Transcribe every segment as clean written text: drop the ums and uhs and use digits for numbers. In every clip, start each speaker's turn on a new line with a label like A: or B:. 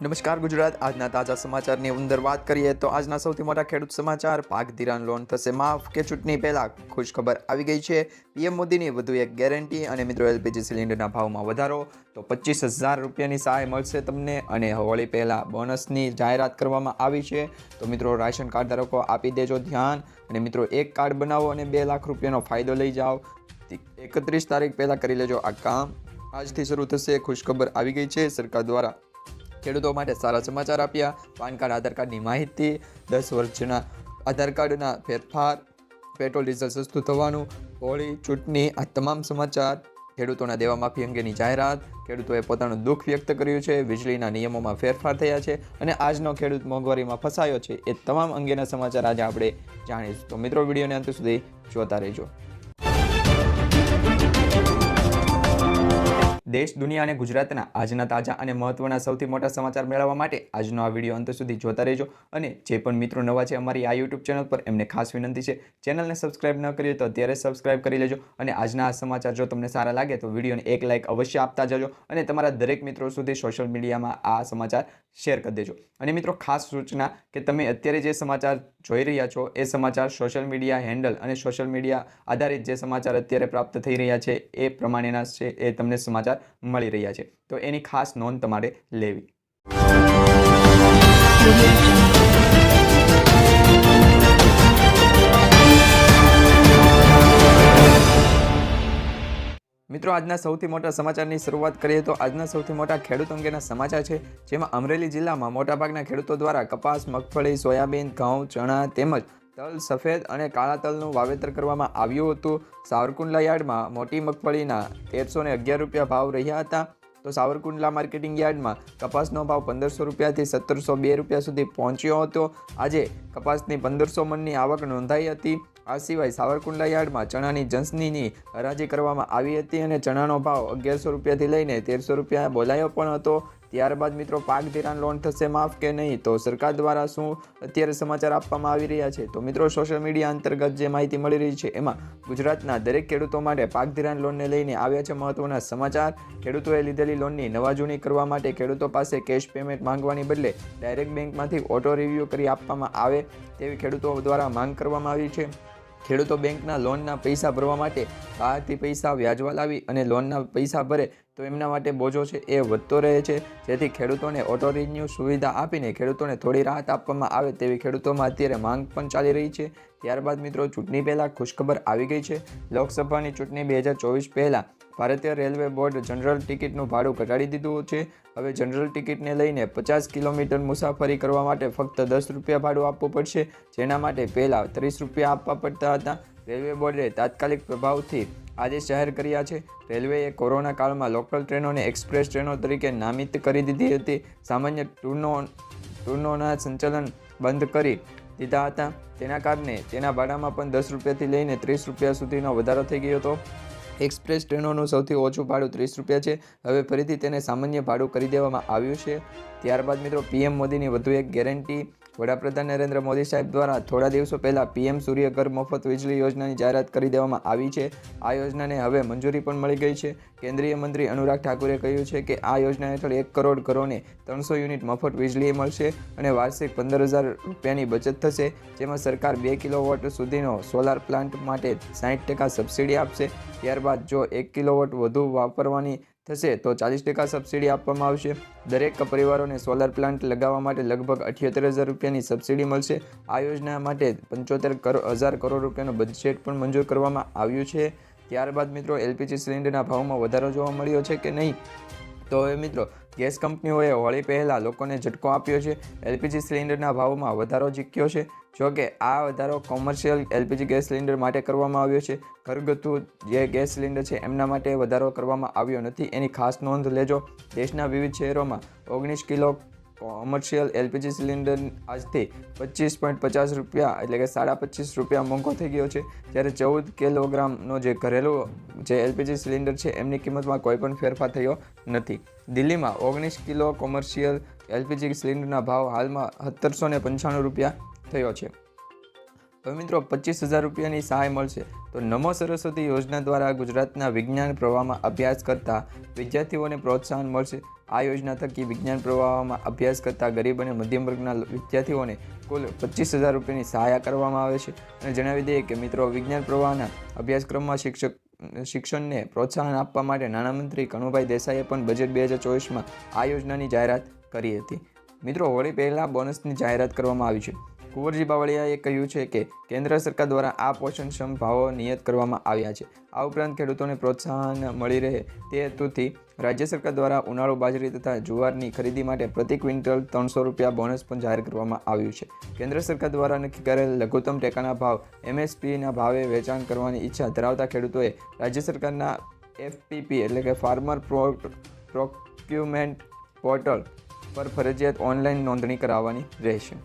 A: નમસ્કાર ગુજરાત, આજના તાજા સમાચારની અંદર વાત કરીએ તો આજના સૌથી મોટા ખેડૂત સમાચાર, પાક ધિરાણ લોન થશે માફ કે ચૂંટણી પહેલા ખુશખબર આવી ગઈ છે। પીએમ મોદીની વધુ એક ગેરંટી અને મિત્રો એલપીજી સિલિન્ડરના ભાવમાં વધારો, તો 25,000 રૂપિયાની સહાય મળશે તમને અને હોળી પહેલા બોનસની જાહેરાત કરવામાં આવી છે। તો મિત્રો રાશન કાર્ડ ધારકો આપી દેજો ધ્યાન અને મિત્રો એક કાર્ડ બનાવો અને 2 લાખ રૂપિયાનો ફાયદો લઈ જાઓ। 31 તારીખ પહેલાં કરી લેજો આ કામ। આજથી શરૂ થશે, ખુશખબર આવી ગઈ છે સરકાર દ્વારા। ખેડૂતો માટે સારા સમાચાર આપ્યા। પાન કાર્ડ, આધાર કાર્ડની માહિતી, 10 વર્ષના આધાર કાર્ડના ફેરફાર, પેટ્રોલ ડીઝલ સસ્તું થવાનું, હોળી, ચૂંટણી, આ તમામ સમાચાર। ખેડૂતોના દેવા માફી અંગેની જાહેરાત, ખેડૂતોએ પોતાનું દુઃખ વ્યક્ત કર્યું છે, વીજળીના નિયમોમાં ફેરફાર થયા છે અને આજનો ખેડૂત મોંઘવારીમાં ફસાયો છે, એ તમામ અંગેના સમાચાર આજે આપણે જાણીશું। તો મિત્રો વિડીયોને અંત સુધી જોતા રહેજો। દેશ, દુનિયા અને ગુજરાતના આજના તાજા અને મહત્વના સૌથી મોટા સમાચાર મેળવવા માટે આજનો આ વિડીયો અંત સુધી જોતા રહેજો। અને જે પણ મિત્રો નવા છે અમારી આ યુટ્યુબ ચેનલ પર, એમને ખાસ વિનંતી છે, ચેનલને સબસ્ક્રાઇબ ન કરી તો અત્યારે સબસ્ક્રાઇબ કરી લેજો। અને આજના આ સમાચાર જો તમને સારા લાગે તો વિડીયોને એક લાઇક અવશ્ય આપતા જજો અને તમારા દરેક મિત્રો સુધી સોશિયલ મીડિયામાં આ સમાચાર શેર કરી દેજો। અને મિત્રો ખાસ સૂચના કે તમે અત્યારે જે સમાચાર જોઈ રહ્યા છો એ સમાચાર સોશિયલ મીડિયા હેન્ડલ અને સોશિયલ મીડિયા આધારિત જે સમાચાર અત્યારે પ્રાપ્ત થઈ રહ્યા છે એ પ્રમાણેના છે, એ તમને સમાચાર મળી રહ્યા છે, તો એની ખાસ નોંધ તમારે લેવી। મિત્રો આજના સૌથી મોટા સમાચારની શરૂઆત કરીએ તો આજના સૌથી મોટા ખેડૂત અંગેના સમાચાર છે, જેમાં અમરેલી જિલ્લામાં મોટાભાગના ખેડૂતો દ્વારા કપાસ, મગફળી, સોયાબીન, ઘઉં, ચણા તેમજ તલ, સફેદ અને કાળા તલનું વાવેતર કરવામાં આવ્યું હતું। સાવરકુંડલા યાર્ડમાં મોટી મગફળીના 1311 રૂપિયા ભાવ રહ્યા હતા, તો સાવરકુંડલા માર્કેટિંગ યાર્ડમાં કપાસનો ભાવ 1500 રૂપિયાથી 1702 રૂપિયા સુધી પહોંચ્યો હતો। આજે કપાસની 1500 મણની આવક નોંધાઈ હતી। આ સિવાય સાવરકુંડલા યાર્ડમાં ચણાની જંસનીની હરાજી કરવામાં આવી હતી અને ચણાનો ભાવ 1100 રૂપિયાથી લઈને 1300 રૂપિયા બોલાયો પણ હતો। ત્યારબાદ મિત્રો પાક ધિરાણ લોન થશે માફ કે નહીં, તો સરકાર દ્વારા શું અત્યારે સમાચાર આપવામાં આવી રહ્યા છે? તો મિત્રો સોશિયલ મીડિયા અંતર્ગત જે માહિતી મળી રહી છે એમાં ગુજરાતના દરેક ખેડૂતો માટે પાક ધિરાણ લોનને લઈને આવ્યા છે મહત્વના સમાચાર। ખેડૂતોએ લીધેલી લોનની નવાજૂની કરવા માટે ખેડૂતો પાસે કેશ પેમેન્ટ માંગવાની બદલે ડાયરેક્ટ બેંકમાંથી ઓટો રિવ્યૂ કરી આપવામાં આવે તેવી ખેડૂતો દ્વારા માંગ કરવામાં આવી છે। ખેડૂતો બેંકના લોનના પૈસા ભરવા માટે બહારથી પૈસા વ્યાજવા લાવી અને લોનના પૈસા ભરે તો એમના માટે બોજો છે એ વધતો રહે છે, જેથી ખેડૂતોને ઓટો રિન્યૂ સુવિધા આપીને ખેડૂતોને થોડી રાહત આપવામાં આવે તેવી ખેડૂતોમાં અત્યારે માંગ પણ ચાલી રહી છે। ત્યારબાદ મિત્રો ચૂંટણી પહેલાં ખુશખબર આવી ગઈ છે। લોકસભાની ચૂંટણી 2024 પહેલાં ભારતીય રેલવે બોર્ડ જનરલ ટિકિટનું ભાડું ઘટાડી દીધું છે। હવે જનરલ ટિકિટને લઈને 50 કિલોમીટર મુસાફરી કરવા માટે ફક્ત 10 રૂપિયા ભાડું આપવું પડશે, જેના માટે પહેલાં 30 રૂપિયા આપવા પડતા હતા। રેલવે બોર્ડે તાત્કાલિક પ્રભાવથી આદેશ જાહેર કર્યા છે। રેલવેએ કોરોના કાળમાં લોકલ ટ્રેનોને એક્સપ્રેસ ટ્રેનો તરીકે નામિત કરી દીધી હતી। સામાન્ય ટૂરનોના સંચાલન બંધ કરી દીધા હતા, તેના કારણે તેના ભાડામાં પણ 10 રૂપિયાથી લઈને 30 રૂપિયા સુધીનો વધારો થઈ ગયો હતો। એક્સપ્રેસ ટ્રેનોનું સૌથી ઓછું ભાડું 30 રૂપિયા છે, હવે ફરીથી તેને સામાન્ય ભાડું કરી દેવામાં આવ્યું છે। ત્યારબાદ મિત્રો પીએમ મોદીની વધુ એક ગેરંટી, વડાપ્રધાન નરેન્દ્ર મોદી સાહેબ દ્વારા થોડા દિવસો પહેલાં પીએમ સૂર્યઘર મફત વીજળી યોજનાની જાહેરાત કરી દેવામાં આવી છે। આ યોજનાને હવે મંજૂરી પણ મળી ગઈ છે। કેન્દ્રીય મંત્રી અનુરાગ ઠાકુરે કહ્યું છે કે આ યોજના હેઠળ 1 કરોડ ઘરોને 300 યુનિટ મફત વીજળી મળશે અને વાર્ષિક 15,000 રૂપિયાની બચત થશે, જેમાં સરકાર 2 કિલોવોટ સુધીનો સોલાર પ્લાન્ટ માટે 60% સબસિડી આપશે। ત્યારબાદ જો 1 કિલોવોટ વધુ વાપરવાની થશે તો 40% સબસિડી આપવામાં આવશે। દરેક પરિવારોને સોલાર પ્લાન્ટ લગાવવા માટે લગભગ 78,000 રૂપિયાની સબસિડી મળશે। આ યોજના માટે 75,000 કરોડ રૂપિયાનું બજેટ પણ મંજૂર કરવામાં આવ્યું છે। ત્યારબાદ મિત્રો એલપીજી સિલિન્ડરના ભાવમાં વધારો જોવા મળ્યો છે કે નહીં, તો હવે મિત્રો ગેસ કંપનીઓએ હોળી પહેલાં લોકોને ઝટકો આપ્યો છે। એલપીજી સિલિન્ડરના ભાવમાં વધારો ઝીક્યો છે। જોકે આ વધારો કોમર્શિયલ એલપીજી ગેસ સિલિન્ડર માટે કરવામાં આવ્યો છે, ઘરગથ્થુ જે ગેસ સિલિન્ડર છે એમના માટે વધારો કરવામાં આવ્યો નથી, એની ખાસ નોંધ લેજો। દેશના વિવિધ શહેરોમાં 19 કિલો કોમર્શિયલ એલપીજી સિલિન્ડર આજથી 25.50 રૂપિયા એટલે કે 25.5 રૂપિયા મોંઘો થઈ ગયો છે, જ્યારે 14 કિલોગ્રામનો જે ઘરેલું જે એલપીજી સિલિન્ડર છે એમની કિંમતમાં કોઈ પણ ફેરફાર થયો નથી। દિલ્હીમાં 19 કિલો કોમર્શિયલ એલપીજી સિલિન્ડરના ભાવ હાલમાં 1795 રૂપિયા થયો છે। હવે મિત્રો 25,000 રૂપિયાની સહાય મળશે, તો નમો સરસ્વતી યોજના દ્વારા ગુજરાતના વિજ્ઞાન પ્રવાહમાં અભ્યાસ કરતા વિદ્યાર્થીઓને પ્રોત્સાહન મળશે। આ યોજના થકી વિજ્ઞાન પ્રવાહમાં અભ્યાસ કરતા ગરીબ અને મધ્યમ વર્ગના વિદ્યાર્થીઓને કુલ 25,000 રૂપિયાની સહાય કરવામાં આવે છે. અને જણાવી દઈએ કે મિત્રો, વિજ્ઞાન પ્રવાહના અભ્યાસક્રમમાં શિક્ષણને પ્રોત્સાહન આપવા માટે નાણામંત્રી કનુભાઈ દેસાઈએ પણ બજેટ 2024માં આ યોજનાની જાહેરાત કરી હતી. મિત્રો, હોળી પહેલાં બોનસની જાહેરાત કરવામાં આવી છે. કુંવરજી બાવળિયાએ કહ્યું છે કે કેન્દ્ર સરકાર દ્વારા આ પોષણક્ષમ ભાવો નિયત કરવામાં આવ્યા છે. આ ઉપરાંત ખેડૂતોને પ્રોત્સાહન મળી રહે તે હેતુથી રાજ્ય સરકાર દ્વારા ઉનાળુ બાજરી તથા જુવારની ખરીદી માટે પ્રતિ ક્વિન્ટલ 300 રૂપિયા બોનસ પણ જાહેર કરવામાં આવ્યું છે. કેન્દ્ર સરકાર દ્વારા નક્કી કરેલ લઘુત્તમ ટેકાના ભાવ MSPના ભાવે વેચાણ કરવાની ઈચ્છા ધરાવતા ખેડૂતોએ રાજ્ય સરકારના FPP એટલે કે ફાર્મર પ્રોક્યુરમેન્ટ પોર્ટલ પર ફરજિયાત ઓનલાઈન નોંધણી કરાવવાની રહેશે.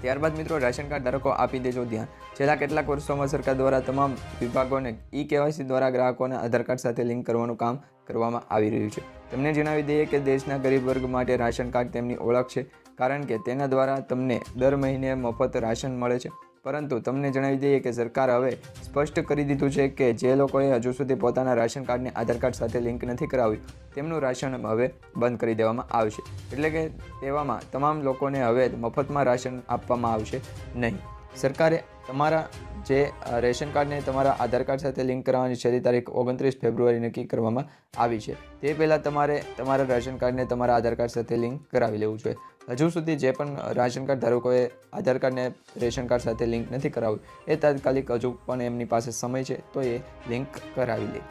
A: ત્યારબાદ મિત્રો, રાશન કાર્ડ ધારકો આપી દેજો ધ્યાન. છેલ્લા કેટલાક વર્ષોમાં સરકાર દ્વારા તમામ વિભાગોને KYC દ્વારા ગ્રાહકોના આધાર કાર્ડ સાથે લિંક કરવાનું કામ કરવામાં આવી રહ્યું છે. તમને જણાવી દઈએ કે દેશના ગરીબ વર્ગ માટે રાશન કાર્ડ તેમની ઓળખ છે, કારણ કે તેના દ્વારા તમને દર મહિને મફત રાશન મળે છે. પરંતુ તમને જણાવી દઈએ કે સરકાર હવે સ્પષ્ટ કરી દીધું છે કે જે લોકોએ હજુ સુધી પોતાના રાશન કાર્ડને આધાર કાર્ડ સાથે લિંક નથી કરાવ્યું તેમનું રાશન હવે બંધ કરી દેવામાં આવશે. એટલે કે તેવામાં તમામ લોકોને હવે મફતમાં રાશન આપવામાં આવશે નહીં. સરકારે તમારા જે રેશન કાર્ડને તમારા આધાર કાર્ડ સાથે લિંક કરાવવાની છેલ્લી તારીખ 29 ફેબ્રુઆરી નક્કી કરવામાં આવી છે. તે પહેલાં તમારે તમારા રાશન કાર્ડને તમારા આધાર કાર્ડ સાથે લિંક કરાવી લેવું જોઈએ. હજુ સુધી જે પણ રાશન કાર્ડ ધારકોએ આધાર કાર્ડને રેશન કાર્ડ સાથે લિંક નથી કરાવ્યું એ તાત્કાલિક હજુ પણ એમની પાસે સમય છે તો એ લિંક કરાવી લે.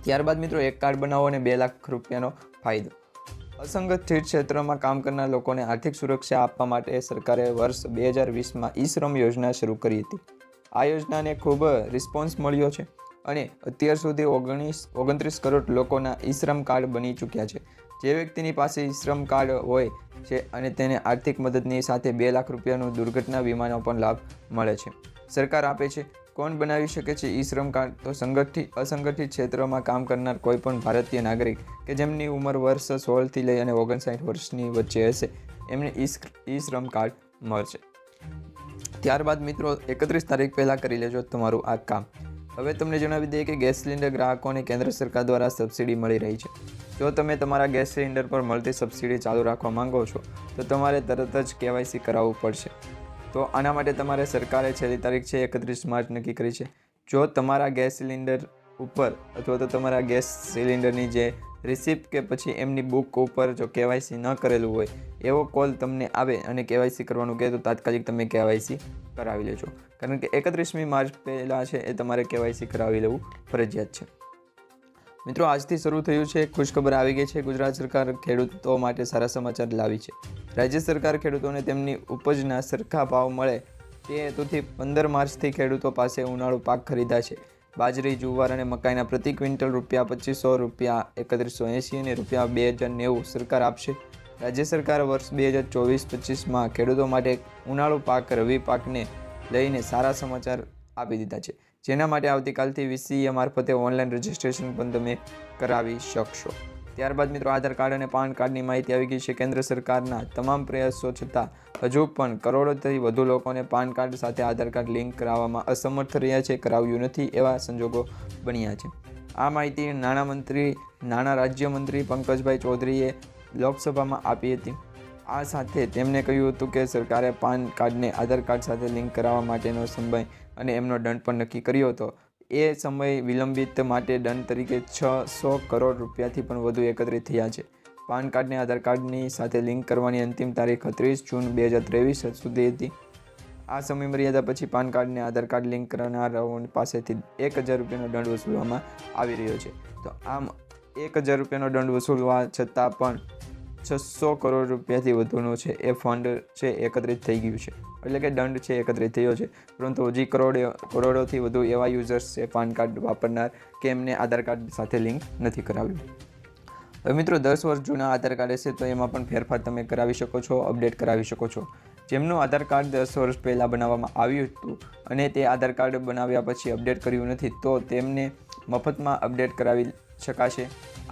A: ત્યારબાદ મિત્રો, એક કાર્ડ બનાવો અને 2 લાખ રૂપિયાનો ફાયદો. અસંગઠિત ક્ષેત્રમાં કામ કરનાર લોકોને આર્થિક સુરક્ષા આપવા માટે સરકારે વર્ષ 2020માં ઈ-શ્રમ યોજના શરૂ કરી હતી. આ યોજનાને ખૂબ રિસ્પોન્સ મળ્યો છે અને અત્યાર સુધી 29 કરોડ લોકોના ઈ-શ્રમ કાર્ડ બની ચૂક્યા છે. જે વ્યક્તિની પાસે ઈ-શ્રમ કાર્ડ હોય છે અને તેને આર્થિક મદદની સાથે 2 લાખ રૂપિયાનો દુર્ઘટના વીમાનો પણ લાભ મળે છે. સરકાર આપે છે. કોણ બનાવી શકે છે ઈ-શ્રમ કાર્ડ? તો અસંગઠિત ક્ષેત્રમાં કામ કરનાર કોઈ પણ ભારતીય નાગરિક કે જેમની ઉંમર વર્ષ 16થી લઈ અને 59 વર્ષની વચ્ચે હશે એમને ઈ-શ્રમ કાર્ડ મળશે. ત્યારબાદ મિત્રો, 31 તારીખ પહેલાં કરી લેજો તમારું આ કામ. હવે તમને જણાવી દઈએ કે ગેસ સિલિન્ડર ગ્રાહકોને કેન્દ્ર સરકાર દ્વારા સબસિડી મળી રહી છે. જો તમે તમારા ગેસ સિલિન્ડર પર મળતી સબસિડી ચાલુ રાખવા માંગો છો તો તમારે તરત જ KYC કરાવવું પડશે. તો આના માટે તમારે સરકારે છેલ્લી તારીખ છે 31 માર્ચ નક્કી કરી છે. જો તમારા ગેસ સિલિન્ડર ઉપર અથવા તો તમારા ગેસ સિલિન્ડરની જે રિસિપ્ટ કે પછી એમની બુક ઉપર જો KYC ન કરેલું હોય એવો કોલ તમને આવે અને KYC કરવાનું કહે તો તાત્કાલિક તમે KYC કરાવી લેજો. કારણ કે 31મી માર્ચ પહેલાં છે એ તમારે KYC કરાવી લેવું ફરજિયાત છે. મિત્રો, આજથી શરૂ થયું છે ખુશખબર આવી ગઈ છે. ગુજરાત સરકાર ખેડૂતો માટે સારા સમાચાર લાવી છે. રાજ્ય સરકાર ખેડૂતોને તેમની ઉપજના સરખા ભાવ મળે તે હેતુથી 15 માર્ચથી ખેડૂતો પાસે ઉનાળુ પાક ખરીદા છે. બાજરી, જુવાર અને મકાઈના પ્રતિ ક્વિન્ટલ ₹2500, ₹3180 અને ₹2090 સરકાર આપશે. રાજ્ય સરકાર વર્ષ 2024-25માં ખેડૂતો માટે ઉનાળુ પાક, રવિ પાકને લઈને સારા સમાચાર આપી દીધા છે, જેના માટે આવતીકાલથી VCA મારફતે ઓનલાઈન રજિસ્ટ્રેશન પણ તમે કરાવી શકશો. ત્યારબાદ મિત્રો, આધાર કાર્ડ અને પાન કાર્ડની માહિતી આવી ગઈ છે. કેન્દ્ર સરકારના તમામ પ્રયાસો છતાં હજુ પણ કરોડોથી વધુ લોકોને પાન કાર્ડ સાથે આધાર કાર્ડ લિંક કરાવવામાં અસમર્થ રહ્યા છે, કરાવ્યું નથી એવા સંજોગો બન્યા છે. આ માહિતી નાણાં રાજ્યમંત્રી પંકજભાઈ ચૌધરીએ લોકસભામાં આપી હતી. આ સાથે તેમણે કહ્યું હતું કે સરકારે પાન કાર્ડને આધાર કાર્ડ સાથે લિંક કરાવવા માટેનો સમય અને એમનો દંડ પણ નક્કી કર્યો હતો. એ સમય વિલંબિત માટે દંડ તરીકે 600 કરોડ રૂપિયાથી પણ વધુ એકત્રિત થયા છે. પાન કાર્ડને આધાર કાર્ડની સાથે લિંક કરવાની અંતિમ તારીખ 30 જૂન 2023 સુધી હતી. આ સમય મર્યાદા પછી પાન કાર્ડને આધાર કાર્ડ લિંક કરનારાઓ પાસેથી 1000 રૂપિયાનો દંડ વસૂલવામાં આવી રહ્યો છે. તો આમ 1000 રૂપિયાનો દંડ વસૂલવા છતાં પણ 600 કરોડ રૂપિયાથી વધુનો છે એ ફંડ છે એકત્રિત થઈ ગયું છે. એટલે કે દંડ છે એકત્રિત થયો છે, પરંતુ હજી કરોડોથી વધુ એવા યુઝર્સ છે પાન કાર્ડ વાપરનાર કે એમને આધાર કાર્ડ સાથે લિંક નથી કરાવ્યું. હવે મિત્રો, 10 વર્ષ જૂના આધાર કાર્ડ હશે તો એમાં પણ ફેરફાર તમે કરાવી શકો છો, અપડેટ કરાવી શકો છો. જેમનું આધાર કાર્ડ 10 વર્ષ પહેલાં બનાવવામાં આવ્યું હતું અને તે આધાર કાર્ડ બનાવ્યા પછી અપડેટ કર્યું નથી તો તેમને મફતમાં અપડેટ કરાવી શકાશે.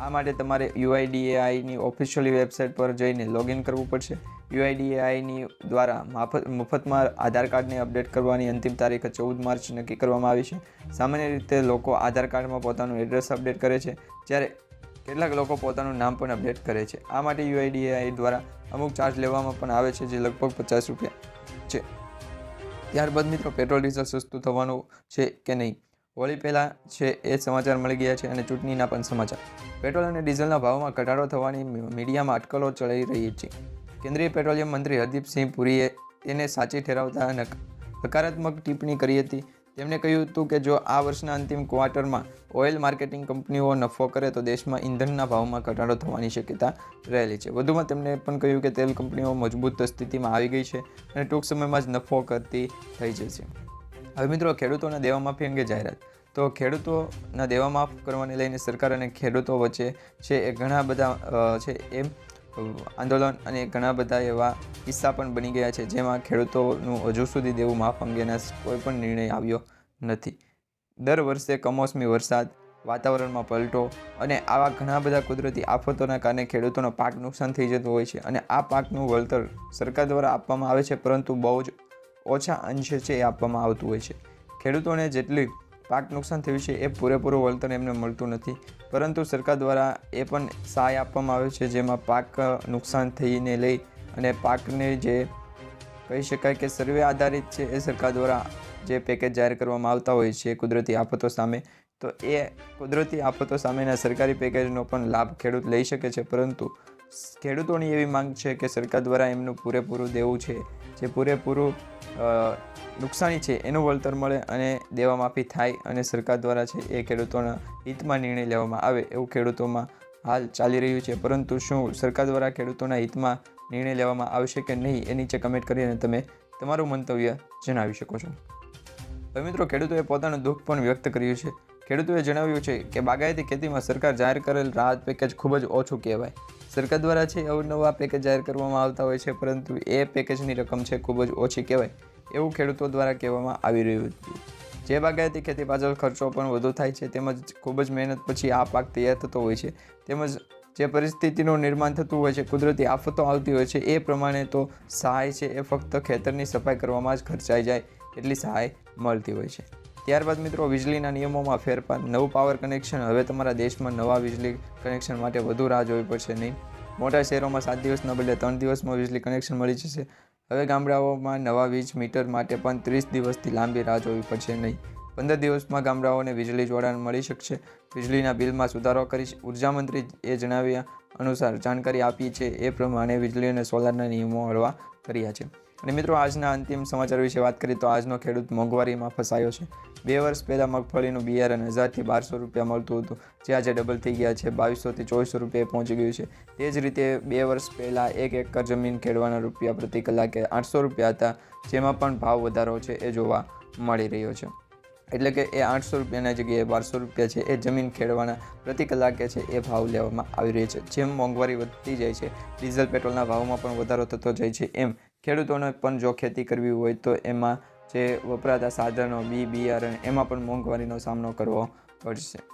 A: આ માટે તમારે UIDAIની ઓફિશિયલ વેબસાઇટ પર જઈને લોગિન કરવું પડશે. UIDAIની દ્વારા મફતમાં આધાર કાર્ડને અપડેટ કરવાની અંતિમ તારીખ 14 માર્ચ નક્કી કરવામાં આવી છે. સામાન્ય રીતે લોકો આધાર કાર્ડમાં પોતાનું એડ્રેસ અપડેટ કરે છે, જ્યારે કેટલાક લોકો પોતાનું નામ પણ અપડેટ કરે છે. આ માટે UIDAI દ્વારા અમુક ચાર્જ લેવામાં પણ આવે છે, જે લગભગ 50 રૂપિયા છે. ત્યારબાદ મિત્રો પેટ્રોલ ડીઝલ સસ્તું થવાનું છે કે નહીં, હોળી પહેલાં છે એ સમાચાર મળી ગયા છે. અને ચૂંટણીના પણ સમાચાર. પેટ્રોલ અને ડીઝલના ભાવમાં ઘટાડો થવાની મીડિયામાં અટકળો ચલાવી રહી છે. કેન્દ્રીય પેટ્રોલિયમ મંત્રી હરદીપસિંહ પુરીએ તેને સાચી ઠેરવતા હકારાત્મક ટિપ્પણી કરી હતી. તેમણે કહ્યું હતું કે જો આ વર્ષના અંતિમ ક્વાર્ટરમાં ઓઇલ માર્કેટિંગ કંપનીઓ નફો કરે તો દેશમાં ઈંધણના ભાવમાં ઘટાડો થવાની શક્યતા રહેલી છે. વધુમાં તેમણે પણ કહ્યું કે તેલ કંપનીઓ મજબૂત સ્થિતિમાં આવી ગઈ છે અને ટૂંક સમયમાં જ નફો કરતી થઈ જશે. હવે મિત્રો, ખેડૂતોના દેવા માફી અંગે જાહેરાત. તો ખેડૂતોના દેવા માફ કરવાને લઈને સરકાર અને ખેડૂતો વચ્ચે છે એ ઘણા બધા છે એમ આંદોલન અને ઘણા બધા એવા કિસ્સા પણ બની ગયા છે, જેમાં ખેડૂતોનું હજુ સુધી દેવું માફ અંગેના કોઈ પણ નિર્ણય આવ્યો નથી. દર વર્ષે કમોસમી વરસાદ, વાતાવરણમાં પલટો અને આવા ઘણા બધા કુદરતી આફતોના કારણે ખેડૂતોનો પાક નુકસાન થઈ જતું હોય છે. અને આ પાકનું વળતર સરકાર દ્વારા આપવામાં આવે છે, પરંતુ બહુ જ ઓછા અંશે છે એ આપવામાં આવતું હોય છે. ખેડૂતોને જેટલી પાક નુકસાન થયું છે એ પૂરેપૂરું વળતર એમને મળતું નથી, પરંતુ સરકાર દ્વારા એ પણ સહાય આપવામાં આવે છે, જેમાં પાક નુકસાન થઈને લઈ અને પાકને જે કહી શકાય કે સર્વે આધારિત છે એ સરકાર દ્વારા જે પેકેજ જાહેર કરવામાં આવતા હોય છે કુદરતી આફતો સામે, તો એ કુદરતી આફતો સામેના સરકારી પેકેજનો પણ લાભ ખેડૂત લઈ શકે છે. પરંતુ ખેડૂતોની એવી માંગ છે કે સરકાર દ્વારા એમનું પૂરેપૂરું દેવું છે, જે પૂરેપૂરું નુકસાની છે એનું વળતર મળે અને દેવા માફી થાય અને સરકાર દ્વારા છે એ ખેડૂતોના હિતમાં નિર્ણય લેવામાં આવે, એવું ખેડૂતોમાં હાલ ચાલી રહ્યું છે. પરંતુ શું સરકાર દ્વારા ખેડૂતોના હિતમાં નિર્ણય લેવામાં આવશે કે નહીં, એ નીચે કમેન્ટ કરીને તમે તમારું મંતવ્ય જણાવી શકો છો. હવે મિત્રો, ખેડૂતોએ પોતાનું દુઃખ પણ વ્યક્ત કર્યું છે. ખેડૂતોએ જણાવ્યું છે કે બાગાયતી ખેતીમાં સરકાર જાહેર કરેલ રાહત પેકેજ ખૂબ જ ઓછું કહેવાય. સરકાર દ્વારા છે અવનવા પેકેજ જાહેર કરવામાં આવતા હોય છે, પરંતુ એ પેકેજની રકમ છે ખૂબ જ ઓછી કહેવાય, એવું ખેડૂતો દ્વારા કહેવામાં આવી રહ્યું હતું. જે બાગાયતી ખેતી પાછળ ખર્ચો પણ વધુ થાય છે, તેમજ ખૂબ જ મહેનત પછી આ પાક તૈયાર થતો હોય છે, તેમજ જે પરિસ્થિતિનું નિર્માણ થતું હોય છે, કુદરતી આફતો આવતી હોય છે, એ પ્રમાણે તો સહાય છે એ ફક્ત ખેતરની સફાઈ કરવામાં જ ખર્ચાઈ જાય એટલી સહાય મળતી હોય છે. ત્યારબાદ મિત્રો, વીજળીના નિયમોમાં ફેરફાર. નવું પાવર કનેક્શન. હવે તમારા દેશમાં નવા વીજળી કનેક્શન માટે વધુ રાહ જોવી પડશે નહીં. મોટા શહેરોમાં 7 દિવસના બદલે 3 દિવસમાં વીજળી કનેક્શન મળી જશે. હવે ગામડાઓમાં નવા વીજ મીટર માટે પણ 30 દિવસથી લાંબી રાહ જોવી પડશે નહીં. 15 દિવસમાં ગામડાઓને વીજળી જોડાણ મળી શકશે. વીજળીના બિલમાં સુધારો કરી ઉર્જામંત્રી એ જણાવ્યા અનુસાર જાણકારી આપી છે એ પ્રમાણે વીજળી અને સોલારના નિયમો હળવા કર્યા છે. અને મિત્રો, આજના અંતિમ સમાચાર વિશે વાત કરીએ તો આજનો ખેડૂત મોંઘવારીમાં ફસાયો છે. 2 વર્ષ પહેલાં મગફળીનું બિયારણ 1000 થી 1200 રૂપિયા મળતું હતું, જે આજે ડબલ થઈ ગયા છે, 2200 થી 2400 રૂપિયા પહોંચી ગયું છે. તે જ રીતે 2 વર્ષ પહેલાં 1 એકર જમીન ખેડવાના રૂપિયા પ્રતિ કલાકે 800 રૂપિયા હતા, જેમાં પણ ભાવ વધારો છે એ જોવા મળી રહ્યો છે. એટલે કે એ 800 રૂપિયાના જગ્યાએ 1200 રૂપિયા છે એ જમીન ખેડવાના પ્રતિ કલાકે છે એ ભાવ લેવામાં આવી રહ્યો છે. જેમ મોંઘવારી વધતી જાય છે, ડીઝલ પેટ્રોલના ભાવમાં પણ વધારો થતો જાય છે, એમ ખેડૂતોને પણ જો ખેતી કરવી હોય તો એમાં જે વપરાતા સાધનો, બિયારણ, એમાં પણ મોંઘવારીનો સામનો કરવો પડશે.